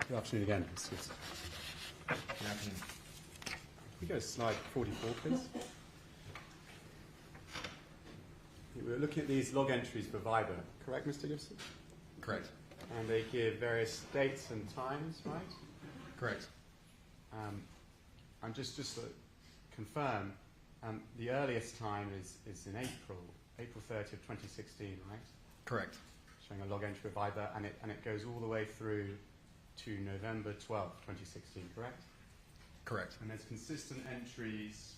Good afternoon again. Good afternoon. We go to slide 44, please. We're looking at these log entries for Viber, correct, Mr. Gibson? Correct. And they give various dates and times, right? Correct. I'm just to confirm, the earliest time is in April 30th, 2016, right? Correct. Showing a log entry of Viber, and it goes all the way through to November 12th, 2016, correct? Correct. And there's consistent entries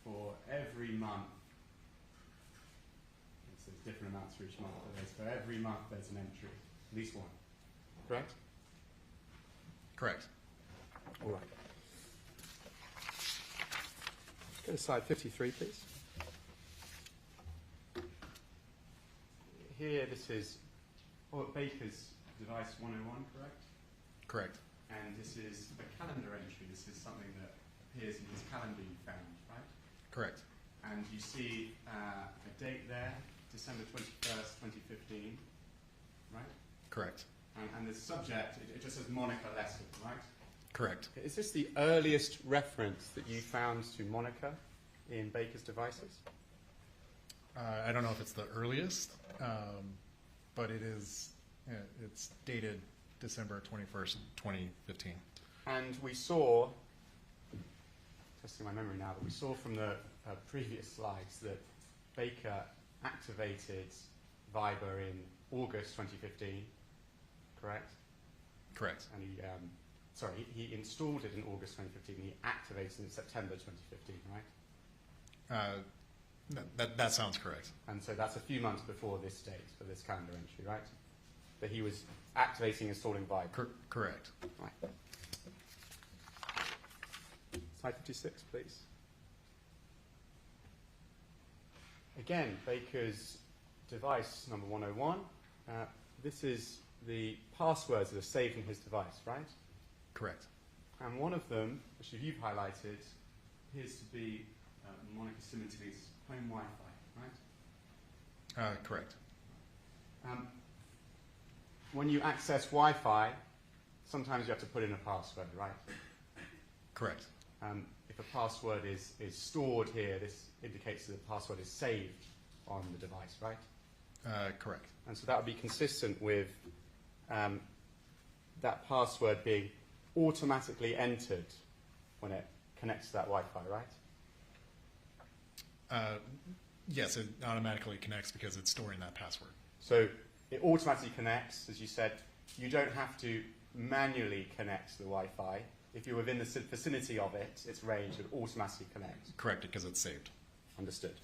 for every month. There's different amounts for each month, but for every month there's an entry, at least one. Correct? Correct. All right. Let's go to slide 53, please. Here, this is Baker's device 101, correct? Correct. And this is a calendar entry. This is something that appears in his calendar you found, right? Correct. And you see a date there, December 21st, 2015, right? Correct. And the subject, it just says Monica lesson, right? Correct. Is this the earliest reference that you found to Monica in Baker's devices? I don't know if it's the earliest, but it is. It's dated December 21st, 2015. And we saw, testing my memory now, but we saw from the previous slides that Baker activated Viber in August 2015, correct? Correct. And he installed it in August 2015, he activated it in September 2015, right? That sounds correct. And so that's a few months before this date for this calendar entry, right? That he was activating and installing Viber. Correct. Right. Slide 56, please. Again, Baker's device number 101. This is the passwords that are saved in his device, right? Correct. And one of them, which you've highlighted, appears to be Monica Sementilli's home Wi-Fi, right? Correct. When you access Wi-Fi, sometimes you have to put in a password, right? Correct. If a password is stored here, this indicates that the password is saved on the device, right? Correct. And so that would be consistent with that password being automatically entered when it connects to that Wi-Fi, right? Yes, it automatically connects because it's storing that password. So it automatically connects, as you said. You don't have to manually connect to the Wi-Fi. If you're within the vicinity of it, its range would automatically connect. Correct, because it's saved. Understood.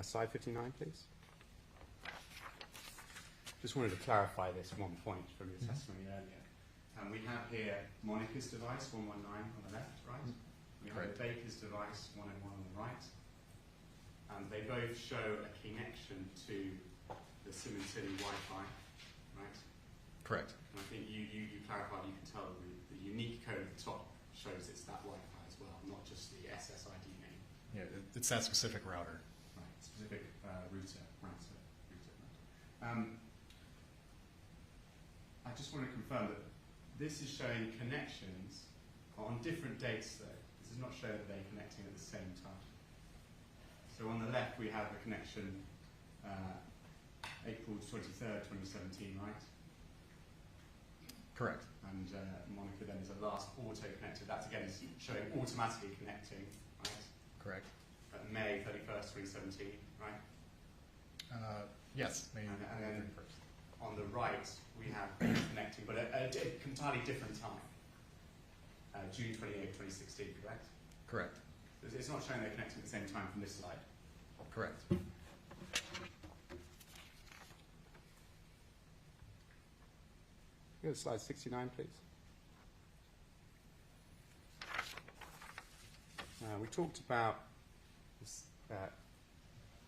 Slide 59, please. Just wanted to clarify this one point from your testimony earlier. We have here Monica's device, 119 on the left, right? We have Baker's device, 101 on the right. And they both show a connection to the Sementilli Wi-Fi, right? Correct. And I think you clarified, you can tell the unique code at the top shows it's that Wi-Fi as well, not just the SSID name. Yeah, it's that specific router. Right, specific router. I just want to confirm that this is showing connections on different dates, though. This is not showing that they're connecting at the same time. So on the left, we have a connection April 23rd, 2017, right? Correct. And Monica then is the last auto-connected. That, again, is showing automatically connecting, right? Correct. May 31st, 2017, right? Yes, May and then 31st. On the right, we have connecting, but at an entirely different time. June 28th, 2016, correct? Correct. It's not showing they're connecting at the same time from this slide. Correct. Go to slide 69, please. We talked about this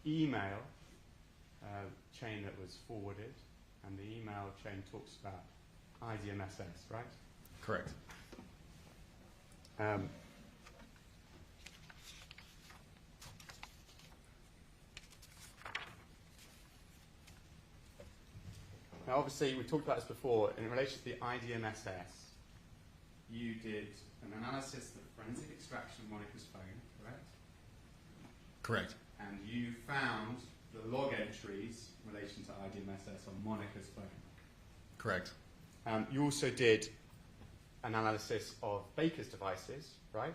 email chain that was forwarded, and the email chain talks about IDMSS, right? Correct. Now, obviously, we talked about this before. In relation to the IDMSS, you did an analysis of forensic extraction of Monica's phone, correct? Correct. And you found the log entries in relation to IDMSS on Monica's phone. Correct. You also did an analysis of Baker's devices, right?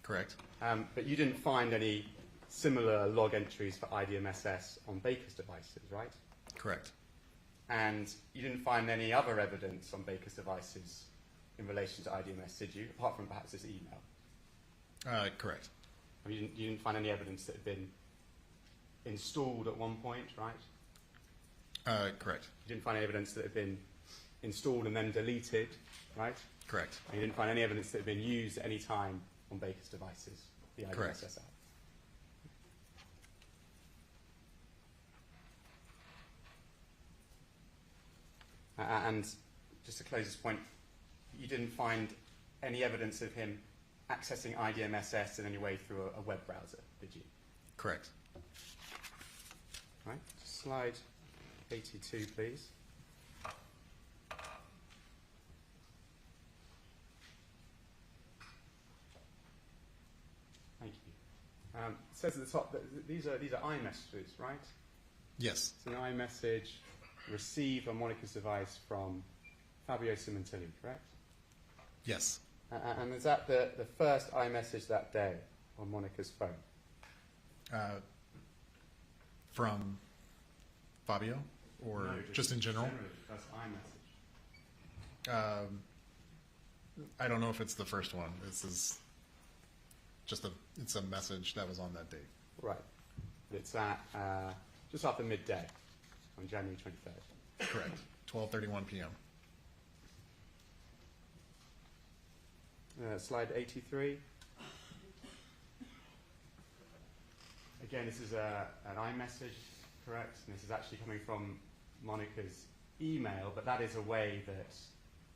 Correct. But you didn't find any similar log entries for IDMSS on Baker's devices, right? Correct. And you didn't find any other evidence on Baker's devices in relation to IDMS, did you? Apart from perhaps this email. Correct. You didn't find any evidence that had been installed at one point, right? Correct. You didn't find any evidence that had been installed and then deleted, right? Correct. And you didn't find any evidence that had been used at any time on Baker's devices, the Correct. IDMSS app. And just to close this point, you didn't find any evidence of him accessing IDMSS in any way through a web browser, did you? Correct. Right. Slide 82, please. Thank you. It says at the top that these are iMessages, right? Yes. It's an iMessage received on Monica's device from Fabio Sementilli, correct? Yes. And is that the first iMessage that day on Monica's phone? From Fabio, or No, just in general? Generally, that's iMessage. I don't know if it's the first one. This is just it's a message that was on that date. Right. It's at just after midday on January 23rd. Correct. 12:31 p.m. Slide 83. Again, this is an iMessage, correct? And this is actually coming from Monica's email, but that is a way that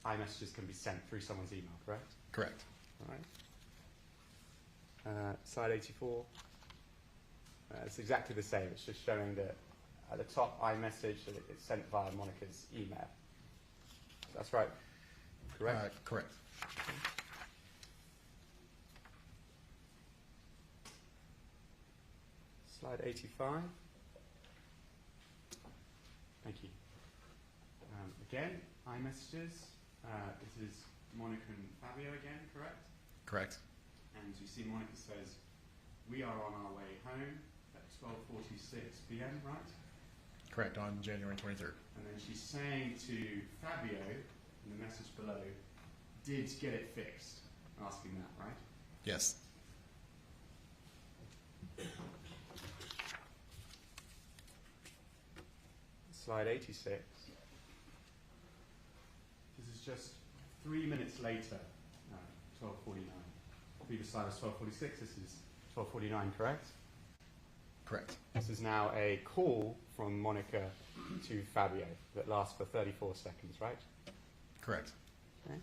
iMessages can be sent through someone's email, correct? Correct. All right. Slide 84. It's exactly the same. It's just showing that at the top iMessage that it's sent via Monica's email. That's right. Correct? Correct. Slide 85. Thank you. Again, iMessages. This is Monica and Fabio again, correct? Correct. And you see Monica says, we are on our way home at 12:46 p.m., right? Correct, on January 23rd. And then she's saying to Fabio, in the message below, did get it fixed? Asking that, right? Yes. Slide 86. This is just 3 minutes later, 12:49. Previous slide was 12:46, this is 12:49, correct? Correct. This is now a call from Monica to Fabio that lasts for 34 seconds, right? Correct. Okay.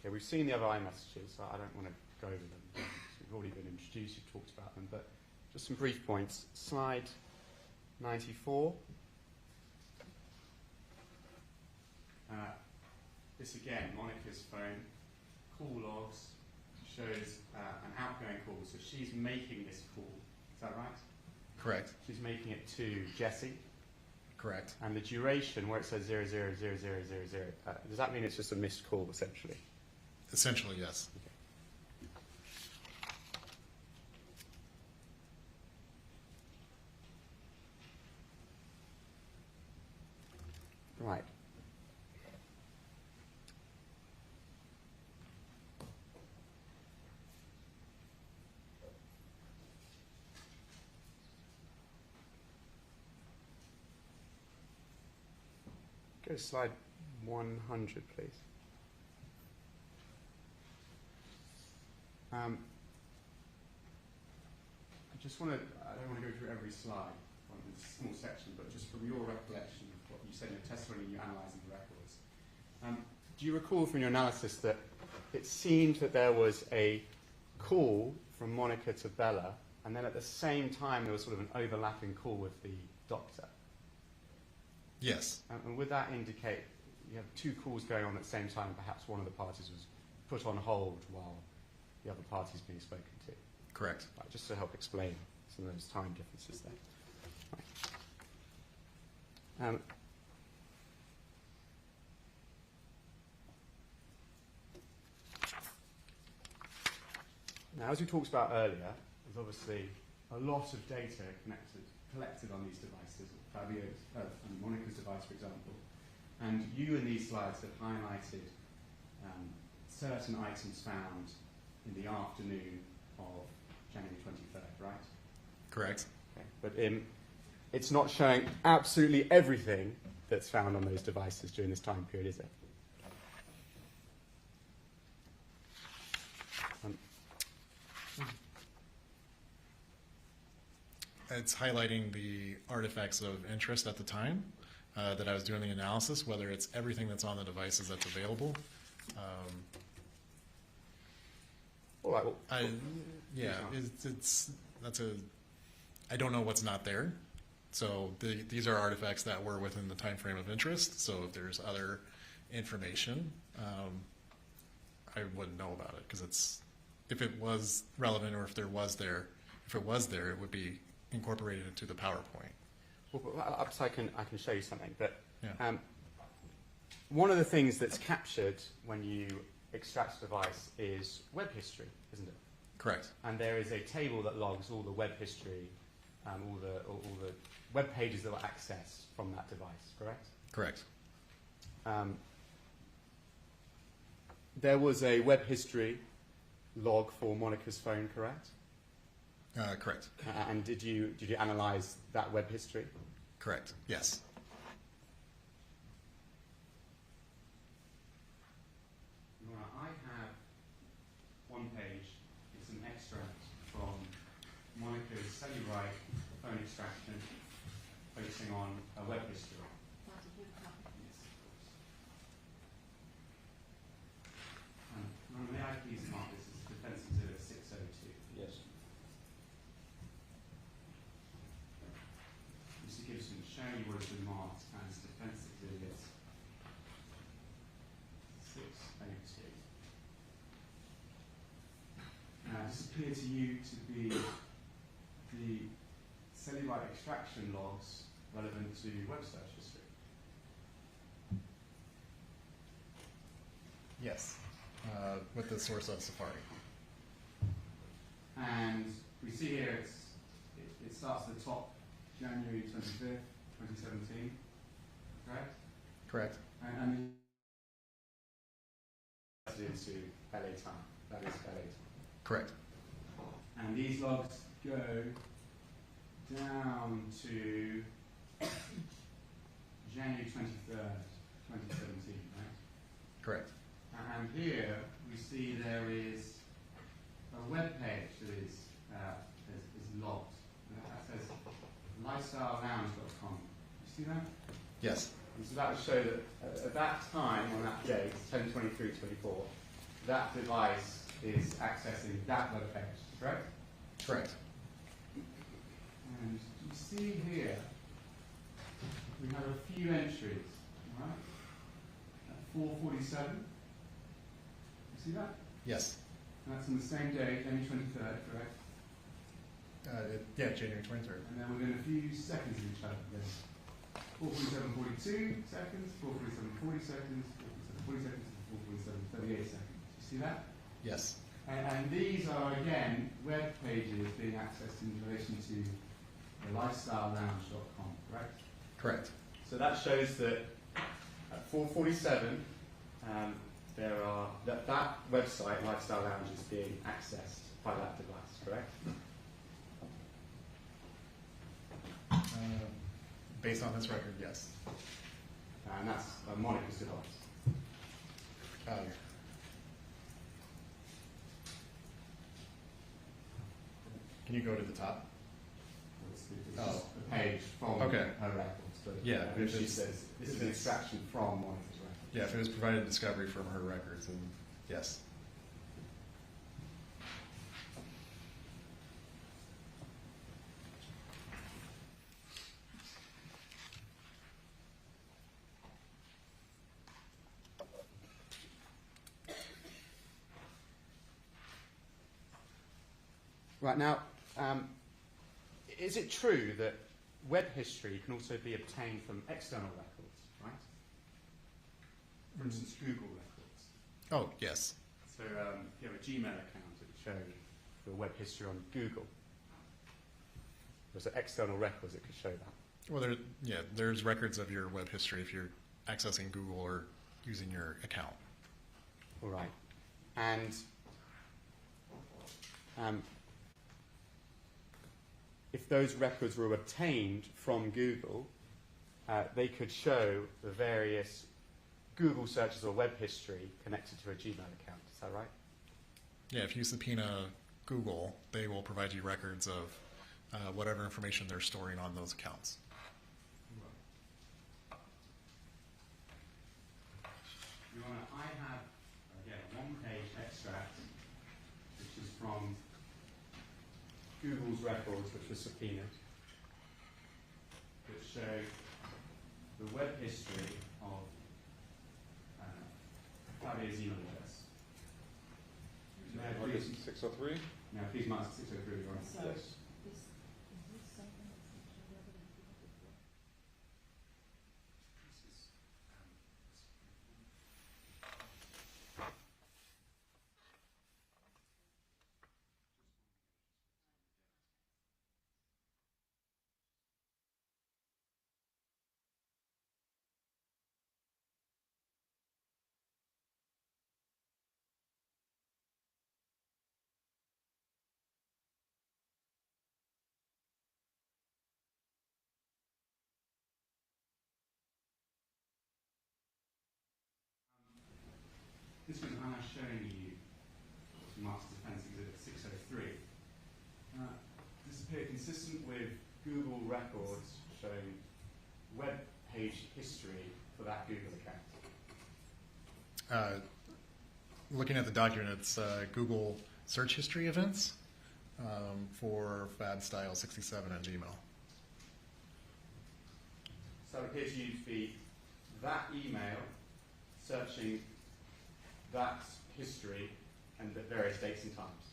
Okay, we've seen the other iMessages, so I don't want to go over them. We've already been introduced, you've talked about them, but just some brief points. Slide 94. This again, Monica's phone, call logs, shows an outgoing call. So she's making this call. Is that right? Correct. She's making it to Jesse. Correct. And the duration, where it says 000000, does that mean it's just a missed call, essentially? Essentially, yes. Right. Go to slide 100, please. I just want to, I don't want to go through every slide on this small section, but just from your recollection of what you said in your testimony, you analysing the records. Do you recall from your analysis that it seemed that there was a call from Monica to Bella, and then at the same time there was sort of an overlapping call with the doctor. Yes. And would that indicate you have two calls going on at the same time, perhaps one of the parties was put on hold while the other party is being spoken to? Correct. Right, just to help explain some of those time differences there. Right. Now, as we talked about earlier, there's obviously a lot of data collected on these devices, Fabio's and Monica's device, for example. And you in these slides have highlighted certain items found in the afternoon of January 23rd, right? Correct. Okay. But it's not showing absolutely everything that's found on those devices during this time period, is it? It's highlighting the artifacts of interest at the time that I was doing the analysis, whether it's everything that's on the devices that's available. All right. Well, I don't know what's not there. So these are artifacts that were within the time frame of interest. So if there's other information, I wouldn't know about it because if it was relevant or if it was there, it would be incorporated into the PowerPoint. Well, I can show you something. But Yeah. one of the things that's captured when you extract a device is web history, isn't it? Correct. And there is a table that logs all the web history, all the web pages that were accessed from that device, correct? Correct. There was a web history log for Monica's phone, correct? Correct. And did you analyze that web history? Correct. Yes. I have one page. It's an extract from Monica's Cellurite phone extraction, focusing on a web history. Yes, of course. May I please mark this as Defence Exhibit 602? Yes. Mr. Gibson, show you what has been marked as Defence Exhibit 602. Now, does it appear to you to be the Cellurite extraction logs relevant to web search history? Yes. With the source of Safari. And we see here it starts at the top, January 25th, 2017, correct? Correct. And into LA time, that is LA time. Correct. And these logs go down to January 23rd, 2017, right? Correct. And here we see there is a web page that is logged. And that says lifestylolounge.com. You see that? Yes. And so that would show that at that time, on that date, 10/23/24, that device is accessing that web page, correct? Correct. And you see here, we have a few entries, all right? At 4:47. You see that? Yes. That's on the same day, January 23rd, correct? Yeah, January 23rd. And then within a few seconds of each other, then 4:47:42 seconds, 4:47:40 seconds, 4:47:40 seconds, and 4:47:38 seconds. You see that? Yes. And these are, again, web pages being accessed in relation to the lifestylolounge.com, correct? Correct. So that shows that at 4:47, that website, Lifestyle Lounge, is being accessed by that device, correct? Based on this record, yes. And that's Monica's device. Can you go to the top? It's just a page from her records. But Yeah, and if she it's- says this is an extraction from Monica's records. Yeah, if it was provided discovery from her records, then yes. Right, now, is it true that web history can also be obtained from external records, right? For instance, Google records. Oh, yes. So if you have a Gmail account, it would show the web history on Google. There's external records that could show that. Well, there's records of your web history if you're accessing Google or using your account. All right. And if those records were obtained from Google, they could show the various Google searches or web history connected to a Gmail account. Is that right? Yeah, if you subpoena Google, they will provide you records of whatever information they're storing on those accounts. I have, again, a one-page extract, which is from Google's records, which were subpoenaed, that show the web history of Fabio Sementilli. What is it, 603? Now, please mark 603, right? So, Yes. is this something that's actually ever been before? This was Anna showing you Master Defense Exhibit 603. Does this appear consistent with Google records showing web page history for that Google account? Looking at the document, it's Google search history events for Fab Style 67 at Gmail. So it appears to you to be that email searching that history and at various dates and times.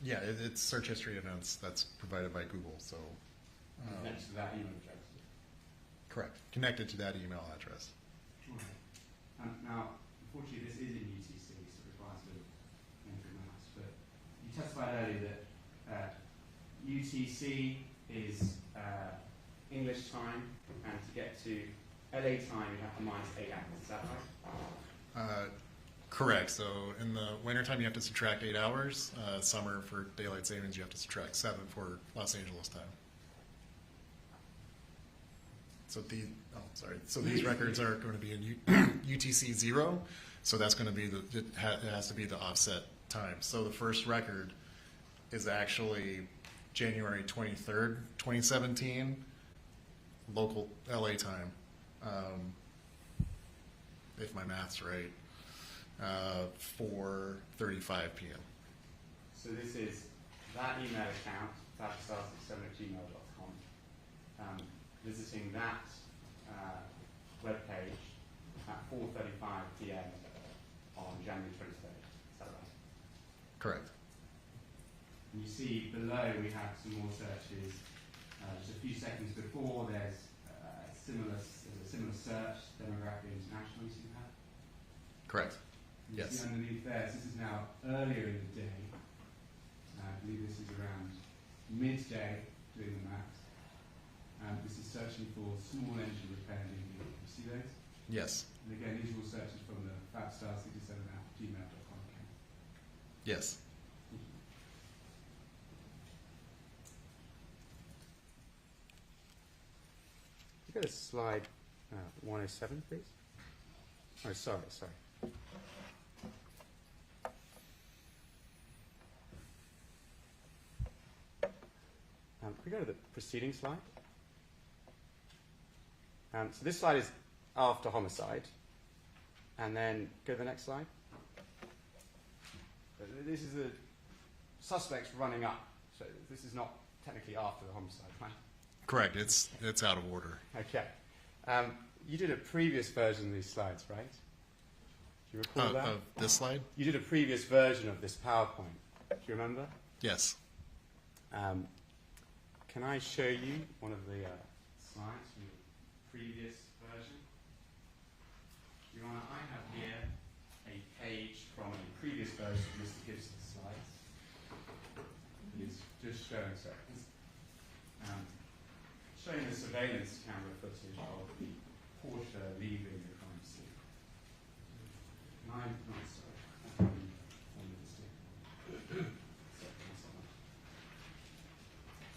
Yeah, it's search history events that's provided by Google. So Next to that email address. correct, connected to that email address. Right. Now, unfortunately, this is in UTC, so it requires a bit of mental maths. But you testified earlier that UTC is English time, and to get to LA time, you have to minus 8 hours. Is that right? Correct. So in the wintertime, you have to subtract 8 hours. Summer, for daylight savings, you have to subtract 7 for Los Angeles time. So these records are going to be in UTC 0. So that's going to be it has to be the offset time. So the first record is actually January 23rd, 2017, local LA time. If my math's right, 4:35 p.m. So this is that email account, fabstars67@gmail.com, visiting that web page at 4:35 p.m. on January 23rd. Is that right? Correct. And you see below we have some more searches. Just a few seconds before, there's a similar search, demographic international, you see that? Correct. You Yes. see underneath there, this is now earlier in the day. I believe this is around midday, doing the maths. This is searching for small engine repair in India. You see those? Yes. And again, these are all searches from the fabstar67@gmail.com account. Yes. You go to slide 107, please. Oh, sorry. Can we go to the preceding slide? So this slide is after homicide. And then go to the next slide. This is the suspects running up. So this is not technically after the homicide, right? Correct. It's out of order. Okay. You did a previous version of these slides, right? Do you recall that? Of this slide? You did a previous version of this PowerPoint. Do you remember? Yes. Can I show you one of the slides from the previous version? Your Honour, I have here a page from a previous version of Mr. Gibson's slides. It's just showing showing the surveillance camera footage of the Porsche leaving the crime scene.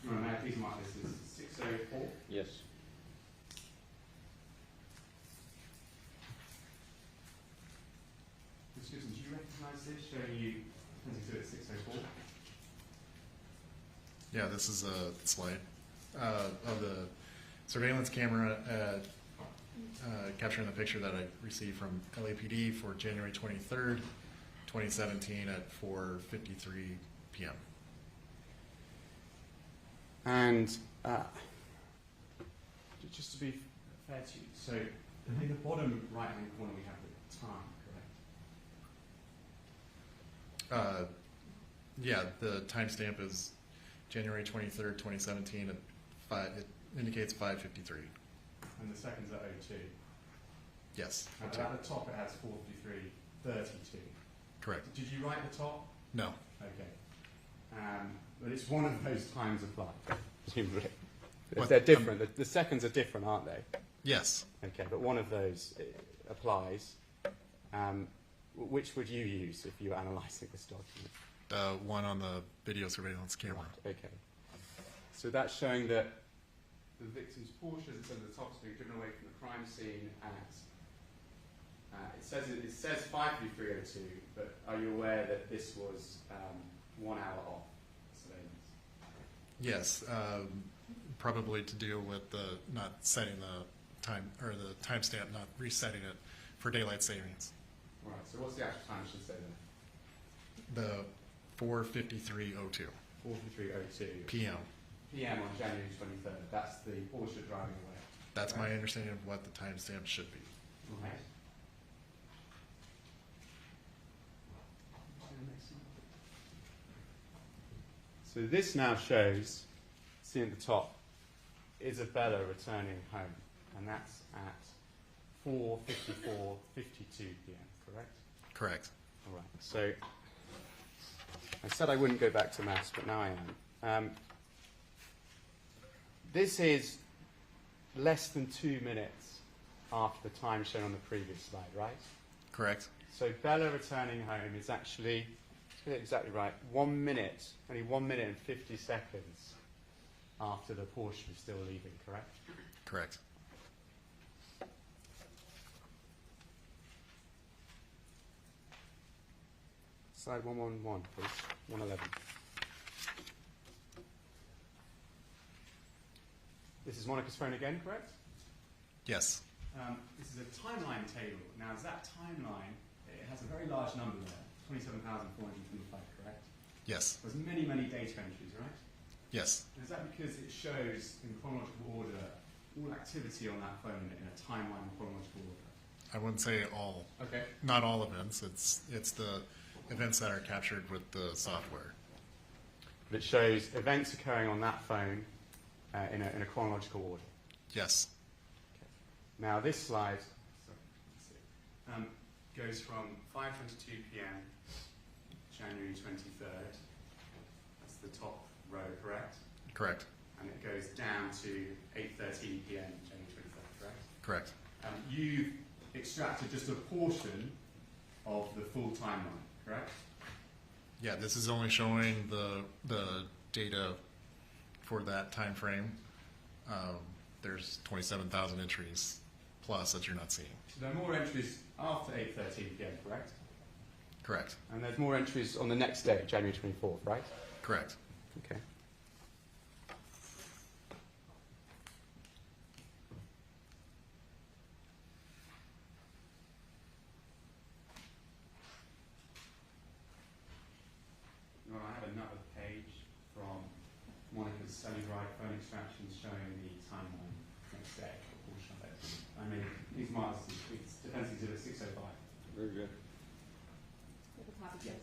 Now, please mark this as 604. Yes. Mr. Gibson, do you recognise this showing you 22 at 604? Yeah, this is a slide of the surveillance camera capturing the picture that I received from LAPD for January 23rd, 2017 at 4:53 p.m. And just to be fair to you, so in the bottom right-hand corner we have the time, correct? Yeah, the timestamp is January 23rd, 2017 at 5, it indicates 5:53. And the seconds are 02. Yes. And at the top it has 4:53:32. Correct. Did you write the top? No. Okay. But it's one of those times applied, presumably. What- They're different. The seconds are different, aren't they? Yes. Okay, but one of those applies. Which would you use if you were analysing this document? The one on the video surveillance camera. Right, okay. So that's showing that the victim's Porsche, as it's at the top, has been driven away from the crime scene at, it says 5:53:02, but are you aware that this was 1 hour off surveillance? Yes, probably to deal with the not setting the time, or the timestamp, not resetting it for daylight savings. Right, so what's the actual time it should say there? The 4:53:02 4:53:02 p.m. PM on January 23rd. That's the Porsche driving away. That's my understanding of what the timestamp should be. Right. So this now shows, see at the top, Isabella returning home, and that's at 4:54:52 p.m. Correct? Correct. All right. So I said I wouldn't go back to maths, but now I am. This is less than 2 minutes after the time shown on the previous slide, right? Correct. So Bella returning home is actually, to get it exactly right, 1 minute, only 1 minute and 50 seconds after the Porsche was still leaving, correct? Correct. Slide 111, please. 111. This is Monica's phone again, correct? Yes. This is a timeline table. Now, is that timeline, it has a very large number there, 27,425, correct? Yes. There's many, many data entries, right? Yes. And is that because it shows in chronological order all activity on that phone in a timeline chronological order? I wouldn't say all. Okay. Not all events. It's the events that are captured with the software. But it shows events occurring on that phone in a chronological order. Yes. Okay. Now this slide goes from 5:22 p.m. January 23rd. That's the top row, correct? Correct. And it goes down to 8:13 p.m. January 23rd, correct? Correct. You've extracted just a portion of the full timeline, correct? Yeah, this is only showing the data for that time frame. There's 27,000 entries plus that you're not seeing. So there are more entries after 8:13 p.m., correct? Correct. And there's more entries on the next day, January 24th, right? Correct. Okay. Well, I have another page from Monica's cellular phone extractions showing the timeline next day for Porsche. I mean, these marks, it's Defence Exhibit 605. Very good. At the top of Yeah. this.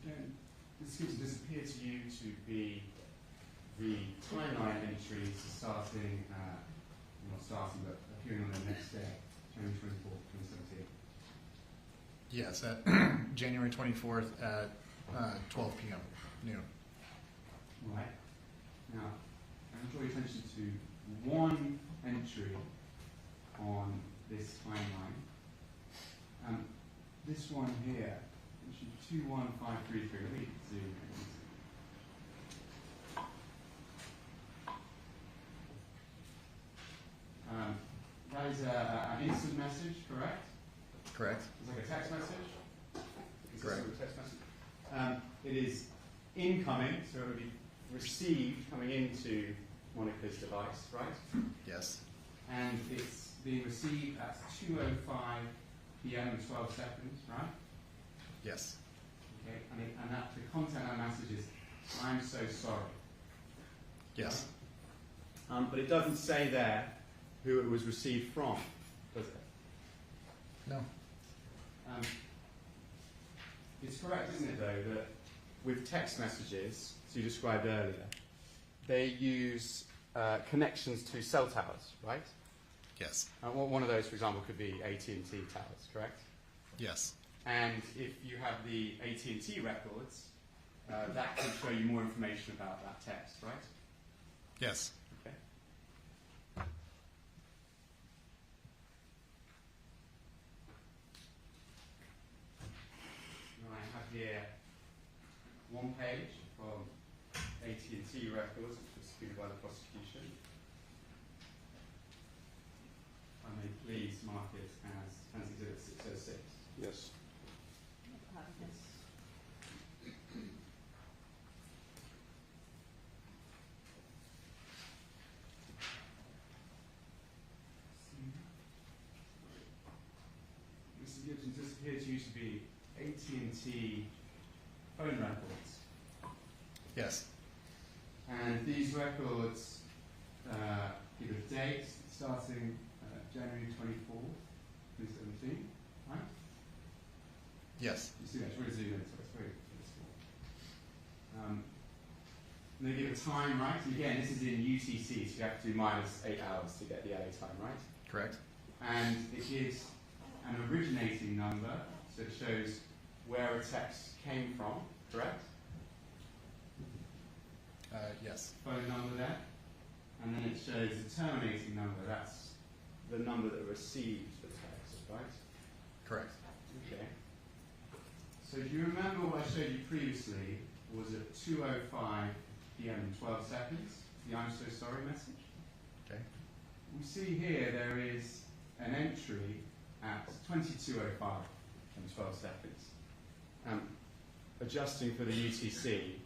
Again, this seems to disappear to you to be the timeline entries starting, not starting, but appearing on the next day, January 24th, 2017. Yes, at January 24th at 12 p.m. noon. Right. Now, I draw your attention to one entry on this timeline. This one here, which is 21533. Let me zoom in. That is an instant message, correct? Correct. It's like a text message. Correct. It's a text message. It is incoming, so it would be received coming into Monica's device, right? Yes. And it's being received at 2:05 p.m. and 12 seconds, right? Yes. Okay. And that the content of that message is, "I'm so sorry." Yes. But it doesn't say there who it was received from, does it? No. It's correct, isn't it, though, that with text messages, as you described earlier, they use connections to cell towers, right? Yes. One of those, for example, could be AT&T towers, correct? Yes. And if you have the AT&T records, that could show you more information about that text, right? Yes. Okay. Now I have here one page from AT&T records, which was subpoenaed by the prosecution. I may please mark it as Exhibit 606. Yes. At the top of this. Mr. Gibson, this appears to you to be AT&T phone records. Yes. And these records give a date starting January 24th, 2017, right? Yes. You see that, it's really zoomed in, so it's very small. And they give a time, right? And again, this is in UTC, so you have to do -8 hours to get the LA time, right? Correct. And it gives an originating number, so it shows where a text came from, correct? Yes. Phone number there. And then it shows the terminating number, that's the number that received the text, right? Correct. Okay. So do you remember what I showed you previously was at 2:05 p.m. and 12 seconds, the "I'm so sorry" message? Okay. We see here there is an entry at 22:05 and 12 seconds. Adjusting for the UTC,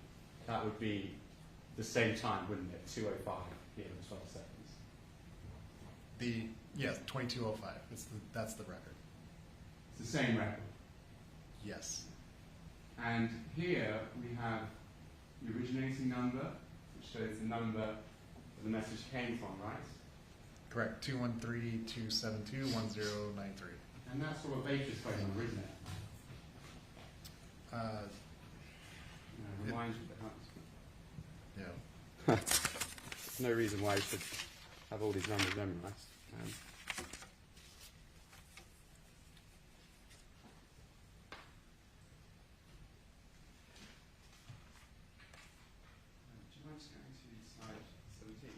that would be the same time, wouldn't it? 2:05 p.m. and 12 seconds. Yes, 2205. That's the record. It's the same record. Yes. And here we have the originating number, which shows the number that the message came from, right? Correct. 213-272-1093. And that's sort of Baker's phone number, isn't it? Reminds you that. Yeah. No reason why you should have all these numbers memorized. Do you mind just going to slide 17?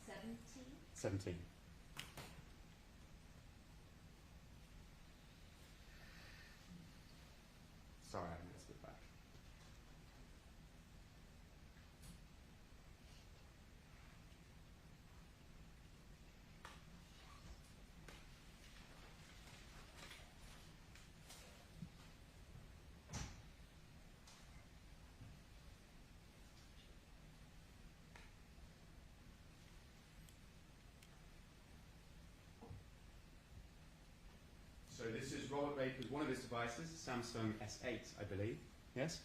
17? 17. Sorry, I missed it back. So this is Robert Baker's, one of his devices, Samsung S8, I believe. Yes?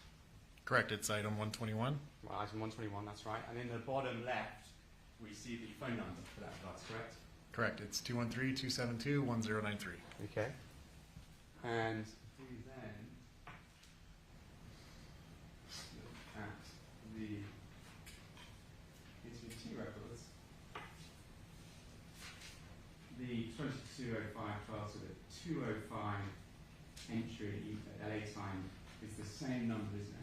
Correct. It's item 121. Well, item 121, that's right. And in the bottom left, we see the phone number for that device, correct? Correct. It's 213-272-1093. Okay. And we then look at the HVT records. The 2205 so the 205 entry LA time is the same number, isn't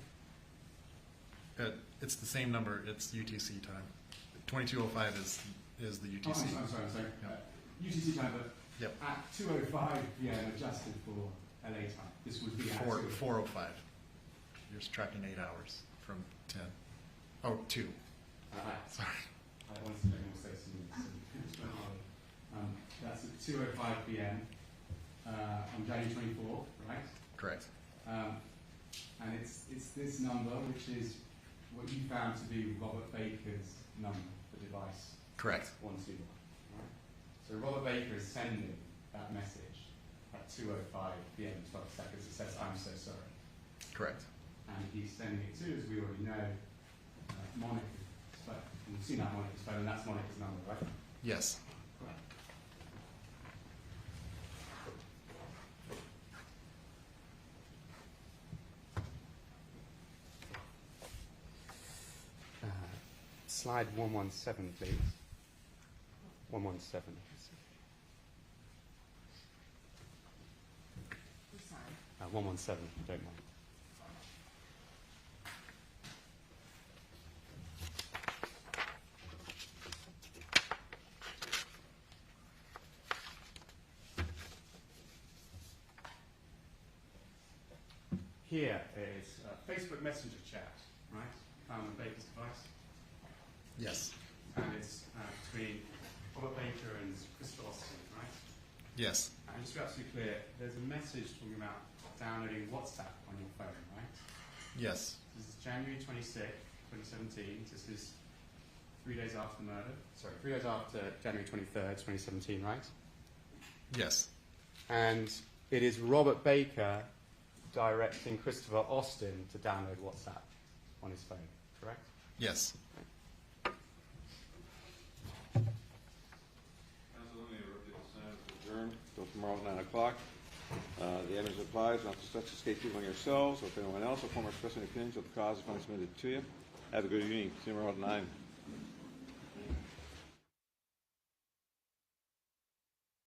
it? It's the same number. It's UTC time. 2205 is the UTC. Oh, I'm sorry. Yeah. UTC time, but Yep. at 2:05 p.m. adjusted for LA time. This would be at 405. You're subtracting 8 hours from 10. Oh, 2. Sorry. I wanted to make more sense to you. That's at 2:05 p.m. On January 24th, right? Correct. And it's this number, which is what you found to be Robert Baker's number for device Correct. 121. Right? So Robert Baker is sending that message at 2:05 p.m. 12 seconds. It says, "I'm so sorry." Correct. And he's sending it to, as we already know, Monica's phone. And we've seen that Monica's phone, and that's Monica's number, right? Yes. Correct. Slide 117, please. 117. Sorry. 117, if you don't mind. Here is a Facebook Messenger chat, right? Found on Baker's device. Yes. And it's between Robert Baker and Christopher Austin, right? Yes. And just to be absolutely clear, there's a message talking about downloading WhatsApp on your phone, right? Yes. This is January 26th, 2017. This is 3 days after the murder. Sorry, 3 days after January 23rd, 2017, right? Yes. And it is Robert Baker directing Christopher Austin to download WhatsApp on his phone, correct? Yes. Adjourned until tomorrow at 9 o'clock. The evidence applies not to such escape people on yourselves or if anyone else or former expressing opinions of the cause is submitted to you. Have a good evening. See you tomorrow at 9.